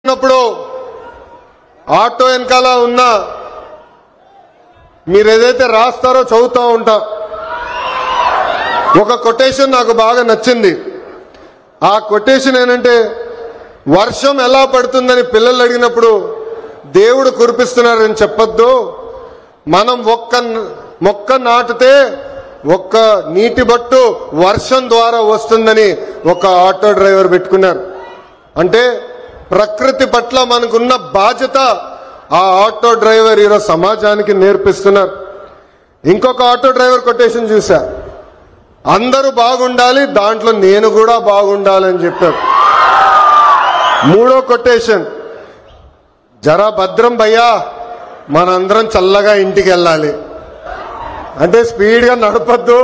ఉన్నప్పుడు ఆటో వెనకాల ఉన్న మీరు ఏదైతే రాస్తారో చదువుతూ ఉంటా. ఒక కొటేషన్ నాకు బాగా నచ్చింది. ఆ కొటేషన్ ఏంటంటే, వర్షం ఎలా పడుతుందని పిల్లలు అడిగినప్పుడు దేవుడు కురిపిస్తున్నారని చెప్పొద్దు, మనం ఒక్క మొక్క నాటితే ఒక్క నీటి బట్టు వర్షం ద్వారా వస్తుందని ఒక ఆటో డ్రైవర్ పెట్టుకున్నారు. అంటే ప్రకృతి పట్ల మనకున్న బాధ్యత ఆ ఆటో డ్రైవర్ ఈరోజు సమాజానికి నేర్పిస్తున్నారు. ఇంకొక ఆటో డ్రైవర్ కొటేషన్ చూసా, అందరూ బాగుండాలి, దాంట్లో నేను కూడా బాగుండాలని చెప్పారు. మూడో కొటేషన్, జరా భద్రం భయ్యా, మనందరం చల్లగా ఇంటికి వెళ్ళాలి. అంటే స్పీడ్గా నడపద్దు,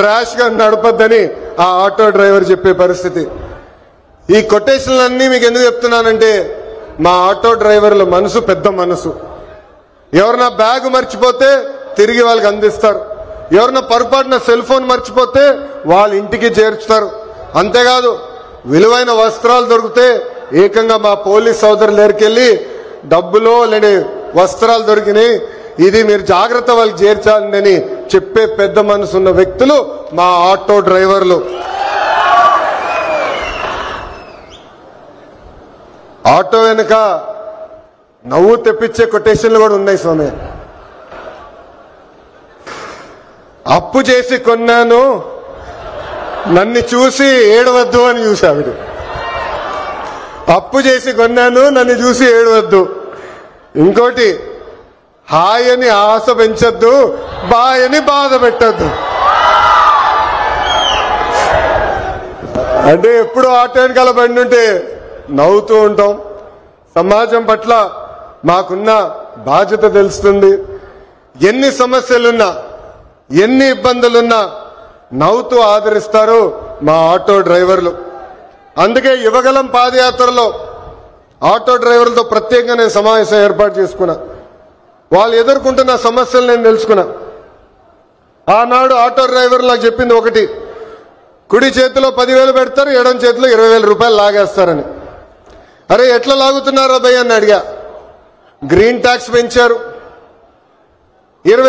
ర్యాష్గా నడపద్దని ఆ ఆటో డ్రైవర్ చెప్పే పరిస్థితి. ఈ కొటేషన్లన్నీ మీకు ఎందుకు చెప్తున్నానంటే, మా ఆటో డ్రైవర్ల మనసు పెద్ద మనసు. ఎవరన్నా బ్యాగ్ మర్చిపోతే తిరిగి వాళ్ళకి అందిస్తారు, ఎవరన్నా పొరపాటున సెల్ ఫోన్ మర్చిపోతే వాళ్ళ ఇంటికి చేర్చుతారు. అంతేకాదు, విలువైన వస్త్రాలు దొరికితే ఏకంగా మా పోలీస్ సోదరులు దగ్గరికి డబ్బులో లేని వస్త్రాలు దొరికినాయి, ఇది మీరు జాగ్రత్త వాళ్ళకి చేర్చాలని చెప్పే పెద్ద మనసు ఉన్న వ్యక్తులు మా ఆటో డ్రైవర్లు. ఆటో వెనుక నవ్వు తెప్పించే కొటేషన్లు కూడా ఉన్నాయి స్వామి. అప్పు చేసి కొన్నాను, నన్ను చూసి ఏడవద్దు అని చూసావిడు. అప్పు చేసి కొన్నాను, నన్ను చూసి ఏడవద్దు. ఇంకోటి, హాయ్ అని ఆశ పెంచొద్దు, బాయ్ అని బాధ పెట్టద్దు. అంటే ఎప్పుడు ఆటో వెనకాల బండి ఉంటే నవ్వుతూ ఉంటాం. సమాజం పట్ల మాకున్న బాధ్యత తెలుస్తుంది. ఎన్ని సమస్యలున్నా, ఎన్ని ఇబ్బందులున్నా నవ్వుతూ ఆదరిస్తారు మా ఆటో డ్రైవర్లు. అందుకే యువగలం పాదయాత్రలో ఆటో డ్రైవర్లతో ప్రత్యేకంగా నేను సమావేశం ఏర్పాటు చేసుకున్నా. వాళ్ళు ఎదుర్కొంటున్న సమస్యలు నేను తెలుసుకున్నా. ఆనాడు ఆటో డ్రైవర్లు నాకు చెప్పింది ఒకటి, కుడి చేతిలో 10,000 పెడతారు, ఎడం చేతిలో 20,000 రూపాయలు లాగేస్తారని. అరే ఎట్లా లాగుతున్నారో భయ్ అని అడిగా. గ్రీన్ ట్యాక్స్ పెంచారు, 20